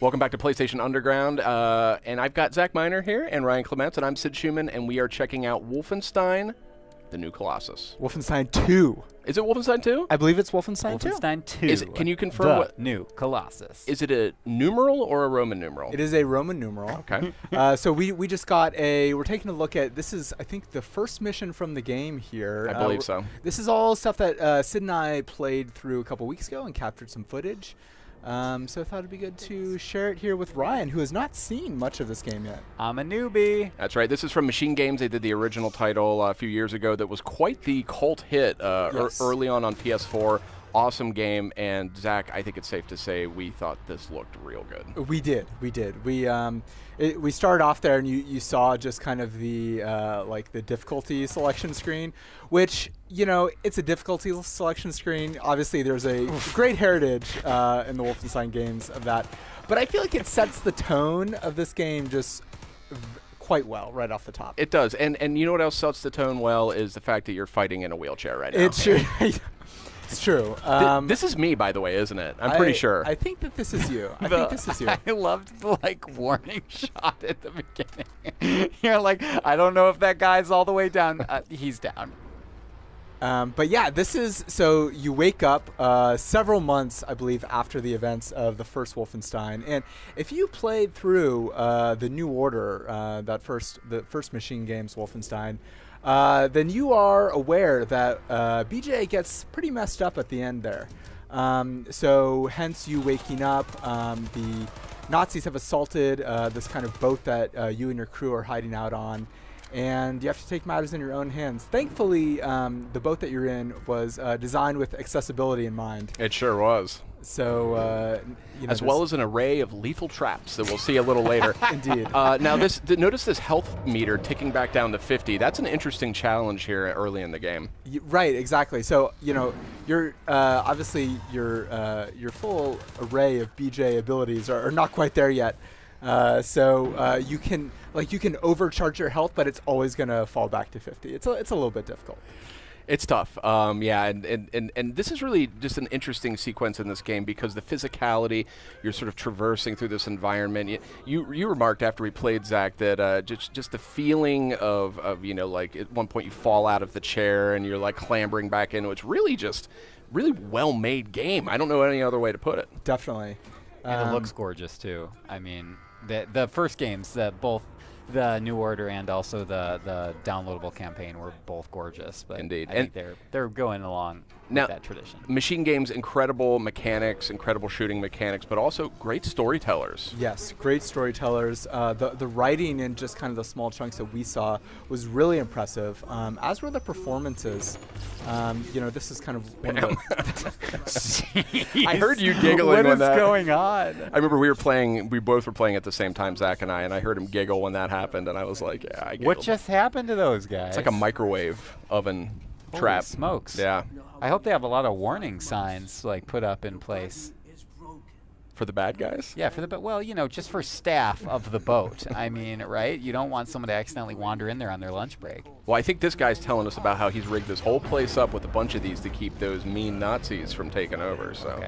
Welcome back to PlayStation Underground, and I've got Zach Miner here and Ryan Clements, and I'm Sid Schumann, and we are checking out Wolfenstein, the new Colossus. Wolfenstein 2. Is it Wolfenstein 2? I believe it's Wolfenstein 2. Wolfenstein 2. Can you confirm the what new Colossus? Is it a numeral or a Roman numeral? It is a Roman numeral. Okay. So we just got we're taking a look at, this is, I think, the first mission from the game here. I believe so. This is all stuff that Sid and I played through a couple weeks ago and captured some footage. So I thought it'd be good to share it here with Ryan, who has not seen much of this game yet. I'm a newbie. That's right. This is from Machine Games. They did the original title a few years ago that was quite the cult hit early on PS4. Awesome game. And Zach, I think it's safe to say we thought this looked real good. We did. We started off there, and you saw just kind of the like the difficulty selection screen, which, you know, it's a difficulty selection screen. Obviously, there's a great heritage in the Wolfenstein games of that, but I feel like it sets the tone of this game just quite well right off the top. It does, and you know what else sets the tone well is the fact that you're fighting in a wheelchair right now. It's true. It's true. This is me, by the way, isn't it? I'm pretty sure. I think that this is you. I think this is you. I loved the warning shot at the beginning. You're like, I don't know if that guy's all the way down. He's down. But yeah, this is, so you wake up several months, I believe, after the events of the first Wolfenstein. And if you played through the New Order, the first Machine Games Wolfenstein, then you are aware that BJ gets pretty messed up at the end there. So hence you waking up, the Nazis have assaulted this kind of boat that you and your crew are hiding out on, and you have to take matters in your own hands. Thankfully, the boat that you're in was designed with accessibility in mind. It sure was. So, you know, as well as an array of lethal traps that we'll see a little later. Indeed. Now, notice this health meter ticking back down to 50. That's an interesting challenge here early in the game. Right, exactly. So, you know, you're obviously your full array of BJ abilities are not quite there yet. So you can overcharge your health, but it's always gonna fall back to 50. It's a little bit difficult. It's tough, yeah, and this is really just an interesting sequence in this game because the physicality, you're sort of traversing through this environment. You remarked after we played, Zach, that just the feeling of you know, like at one point you fall out of the chair and you're like clambering back in. It's really well-made game. I don't know any other way to put it. Definitely. And it looks gorgeous too. I mean, the first games, both the New Order and also the downloadable campaign were both gorgeous. But indeed, I think they're going along now, with that tradition. Machine Games, incredible mechanics, incredible shooting mechanics, but also great storytellers. Yes, great storytellers. The writing in just kind of the small chunks that we saw was really impressive, as were the performances. You know, this is kind of one of the I heard you giggling when that. What is going on? I remember we both were playing at the same time, Zach and I heard him giggle when that happened, and I was like, yeah, I giggled. What just happened to those guys? It's like a microwave oven trap. Holy smokes. Yeah. I hope they have a lot of warning signs put up in place. For the bad guys? Yeah, well, you know, just for staff of the boat. I mean, right? You don't want someone to accidentally wander in there on their lunch break. Well, I think this guy's telling us about how he's rigged this whole place up with a bunch of these to keep those mean Nazis from taking over. So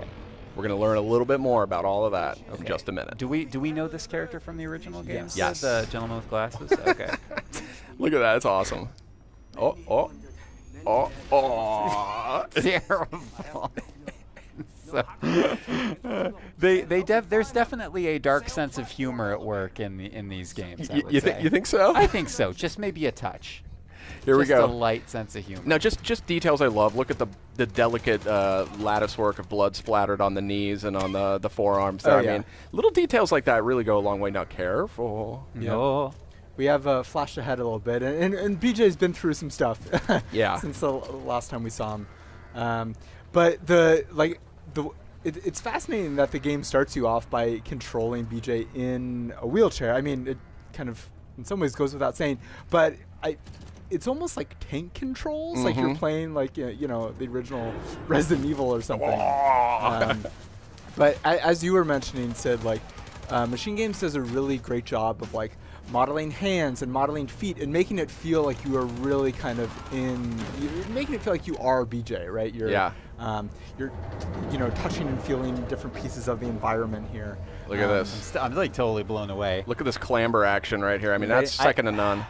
we're going to learn a little bit more about all of that in just a minute. Do we know this character from the original games? Yes. The gentleman with glasses? Okay. Look at that. It's awesome. Oh. Terrible. So, there's definitely a dark sense of humor at work in these games. You think so? I think so. Just maybe a touch. Here we go. Just a light sense of humor. Now, just details I love. Look at the delicate lattice work of blood splattered on the knees and on the forearms there. Oh, yeah. I mean, little details like that really go a long way. Now, careful. No. We have flashed ahead a little bit, and BJ's been through some stuff. Yeah. Since the last time we saw him, but it's fascinating that the game starts you off by controlling BJ in a wheelchair. I mean, it kind of in some ways goes without saying, but it's almost like tank controls, like you're playing like you know, the original Resident Evil or something. But as you were mentioning, Sid, Machine Games does a really great job of modeling hands and modeling feet and making it feel like you are really kind of making it feel like you are BJ, right? You're, you're, touching and feeling different pieces of the environment here. Look at this. I'm like totally blown away. Look at this clamber action right here. I mean, that's second to none.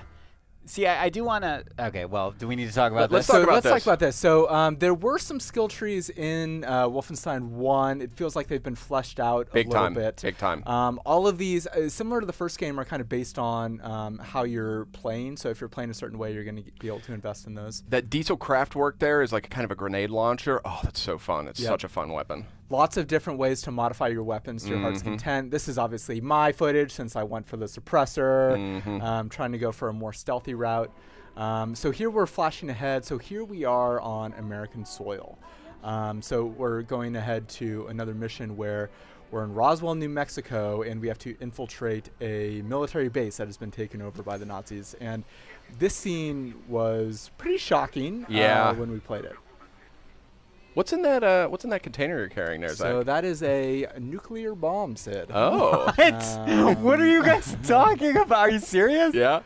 See, I do want to. Okay, well, do we need to talk about Let's this? talk about Let's talk about this. So there were some skill trees in Wolfenstein 1. It feels like they've been fleshed out a little bit. Big time. All of these, similar to the first game, are kind of based on how you're playing. So if you're playing a certain way, you're going to be able to invest in those. That diesel craft work there is like kind of a grenade launcher. Oh, that's so fun. It's such a fun weapon. Lots of different ways to modify your weapons to your heart's content. This is obviously my footage since I went for the suppressor, trying to go for a more stealthy route. So here we're flashing ahead. So here we are on American soil. So we're going ahead to another mission where we're in Roswell, New Mexico, and we have to infiltrate a military base that has been taken over by the Nazis. And this scene was pretty shocking when we played it. What's in that container you're carrying there, Zach? So that is a nuclear bomb, Sid. Oh. What? What are you guys talking about? Are you serious? Yeah.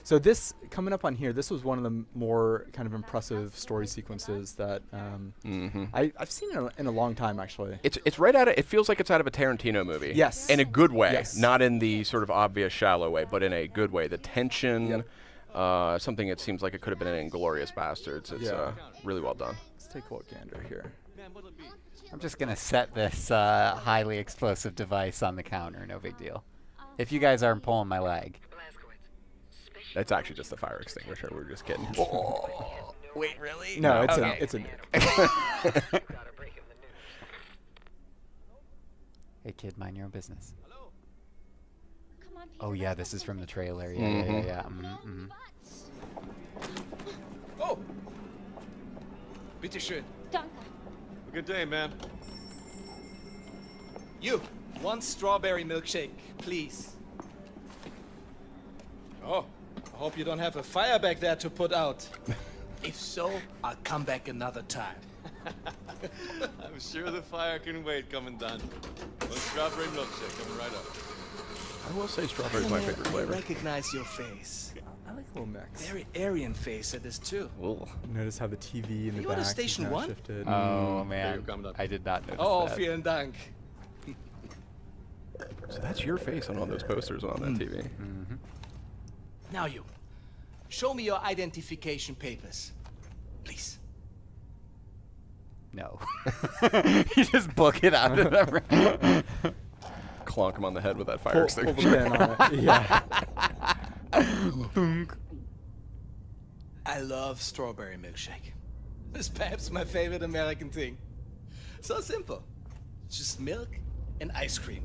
So this, coming up on here, this was one of the more kind of impressive story sequences that I've seen in a long time, actually. It's right out of, it feels like it's out of a Tarantino movie. Yes. In a good way. Yes. Not in the sort of obvious shallow way, but in a good way. The tension, something it seems like it could have been in Inglourious Bastards. It's really well done. Let's take a look gander here. I'm just going to set this highly explosive device on the counter. No big deal. If you guys aren't pulling my leg. That's actually just the fire extinguisher. We're just kidding. Wait, really? No, it's Okay. a nuke. Hey, kid, mind your own business. Oh, yeah, this is from the trailer. Yeah. Oh! Bitte schön. Danke. Good day, man. You, one strawberry milkshake, please. Oh, I hope you don't have a fire back there to put out. If so, I'll come back another time. I'm sure the fire can wait, Commandant. One strawberry milkshake coming right up. I will say strawberry is my favorite I flavor. recognize your face. I like a little mix. Very Aryan face it is too. Ugh. Notice how the TV in the you back on a is Station now 1? shifted. Oh, There man. you come, Doc. I did not notice Oh, that. vielen Dank. So that's your face on all those posters on that TV. Now you, show me your identification papers, please. No. You just book it out of the Clonk him on the head with that fire Pull the extinguisher. pin on it. Yeah. I love strawberry milkshake. It's perhaps my favorite American thing. So simple. Just milk and ice cream.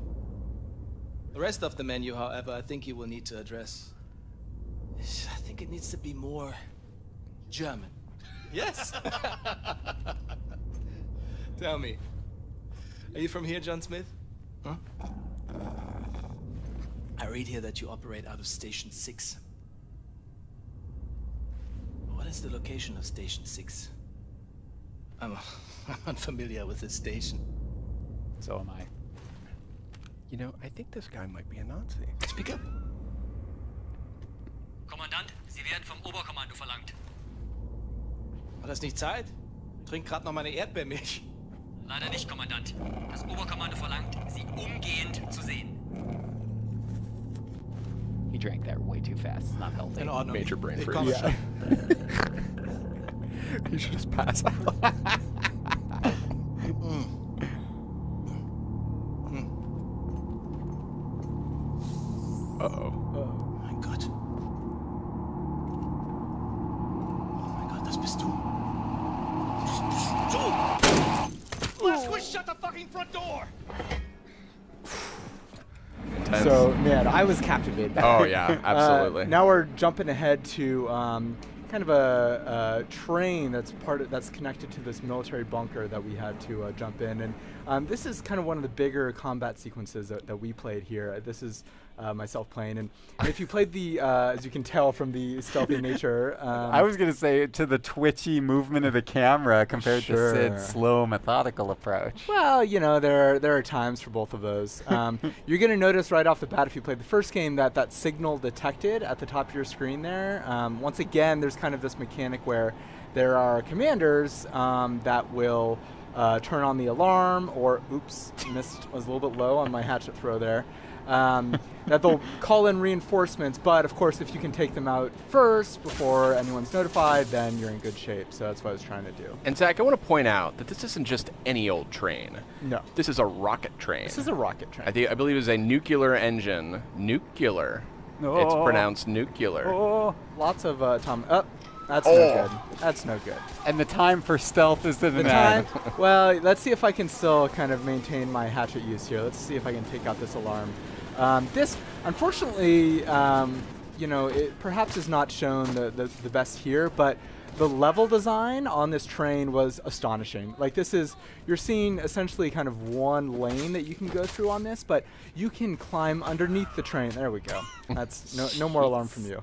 The rest of the menu, however, I think you will need to address. I think it needs to be more German. Yes. Tell me, are you from here, John Smith? Huh? I read here that you operate out of Station 6. What is the location of Station 6? I'm unfamiliar with this station. So am I. You know, I think this guy might be a Nazi. Speak up. Kommandant, Sie werden vom Oberkommando verlangt. War das nicht Zeit? Trink grad noch meine Erdbeermilch. Leider nicht, Kommandant. Das Oberkommando verlangt, Sie umgehend zu sehen. He drank that way too fast. It's not healthy. In Ordnung. Major brain Ich freeze. komme schon. You should just pass out. Uh-oh. Mein Gott. Oh mein Gott, das bist du. Shut the fucking front door! Intense. So, man, I was captivated. Oh, yeah, absolutely. Now we're jumping ahead to kind of a train that's connected to this military bunker that we had to jump in, and this is kind of one of the bigger combat sequences that we played here. This is myself playing. And if you played the, as you can tell from the stealthy nature, I was going to say to the twitchy movement of the camera compared to Sid's slow, methodical approach. well, there are times for both of those. You're going to notice right off the bat if you played the first game that signal detected at the top of your screen there. Once again, there's kind of this mechanic where there are commanders that will turn on the alarm, or oops, was a little bit low on my hatchet throw there. That they'll call in reinforcements, but of course if you can take them out first before anyone's notified, then you're in good shape. So that's what I was trying to do. And Zach, I want to point out that this isn't just any old train. No. This is a rocket train. This is a rocket train. I believe it's a nuclear engine. Nuclear. It's pronounced nuclear. Lots of that's no good. That's no good. And the time for stealth is to the time, end. well, let's see if I can still kind of maintain my hatchet use here. Let's see if I can take out this alarm. This, unfortunately, it perhaps is not shown the best here, but the level design on this train was astonishing. Like you're seeing essentially kind of one lane that you can go through on this, but you can climb underneath the train. There we go. That's no more alarm from you.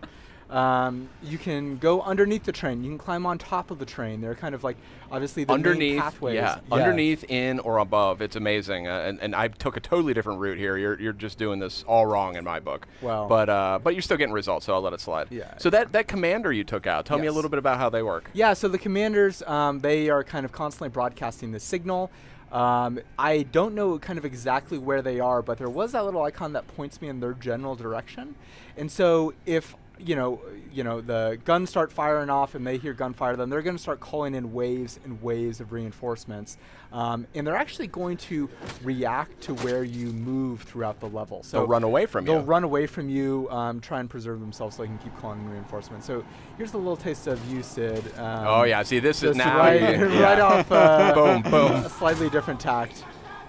You can go underneath the train. You can climb on top of the train. They're kind of like, obviously, the main pathways. Yeah, underneath, in, or above. It's amazing. And I took a totally different route here. You're just doing this all wrong in my book. Well, but you're still getting results, so I'll let it slide. Yeah. So that commander you took out, tell me a Yes. little bit about how they work. Yeah, so the commanders, they are kind of constantly broadcasting the signal. I don't know kind of exactly where they are, but there was that little icon that points me in their general direction. And so if the guns start firing off and they hear gunfire, then they're going to start calling in waves and waves of reinforcements. And they're actually going to react to where you move throughout the level. So they'll run away from you. They'll run away from you, try and preserve themselves so they can keep calling in reinforcements. So here's a little taste of you, Sid. Oh, yeah. See, this is now. Right off. Boom, boom. A slightly different tact.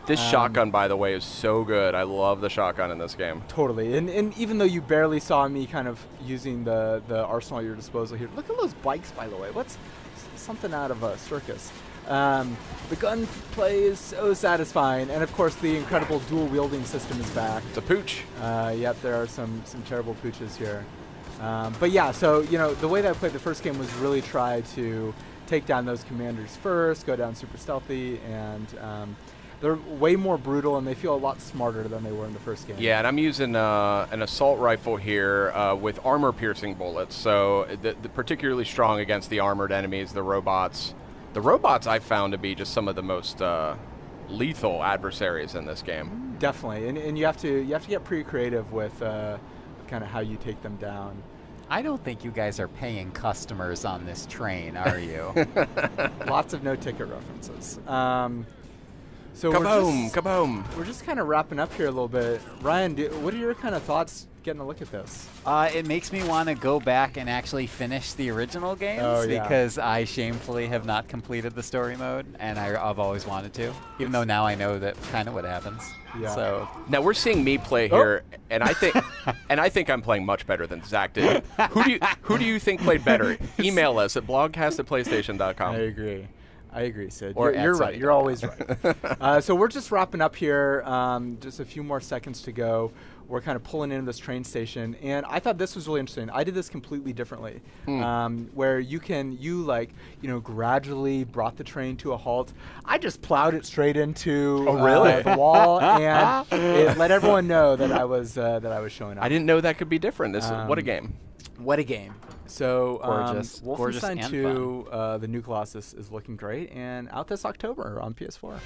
This shotgun, by the way, is so good. I love the shotgun in this game. Totally. And even though you barely saw me kind of using the arsenal at your disposal here, look at those bikes, by the way. What's something out of a circus? The gunplay is so satisfying. And, of course, the incredible dual-wielding system is back. It's a pooch. Yep, there are some terrible pooches here. But, yeah, so, the way that I played the first game was really try to take down those commanders first, go down super stealthy, and they're way more brutal, and they feel a lot smarter than they were in the first game. Yeah, and I'm using an assault rifle here with armor-piercing bullets, so the particularly strong against the armored enemies, the robots. The robots I found to be just some of the most lethal adversaries in this game. Definitely, and you have to get pretty creative with kind of how you take them down. I don't think you guys are paying customers on this train, are you? Lots of no-ticket references. So Kaboom! We're just kind of wrapping up here a little bit. Ryan, what are your kind of thoughts getting a look at this? It makes me want to go back and actually finish the original games because I shamefully have not completed the story mode, and I've always wanted to, even though now I know that kind of what happens. Yeah. So now we're seeing me play here, and I think I'm playing much better than Zach did. Who do you think played better? Email us at blogcast@playstation.com. I agree, Sid. Or You're right. You're always right. So we're just wrapping up here. Just a few more seconds to go. We're kind of pulling into this train station, and I thought this was really interesting. I did this completely differently, where you gradually brought the train to a halt. I just plowed it straight into the wall, and it let everyone know that I was showing up. I didn't know that could be different. What a game! What a game. So gorgeous Wolfenstein and 2, the new Colossus, is looking great, and out this October on PS4.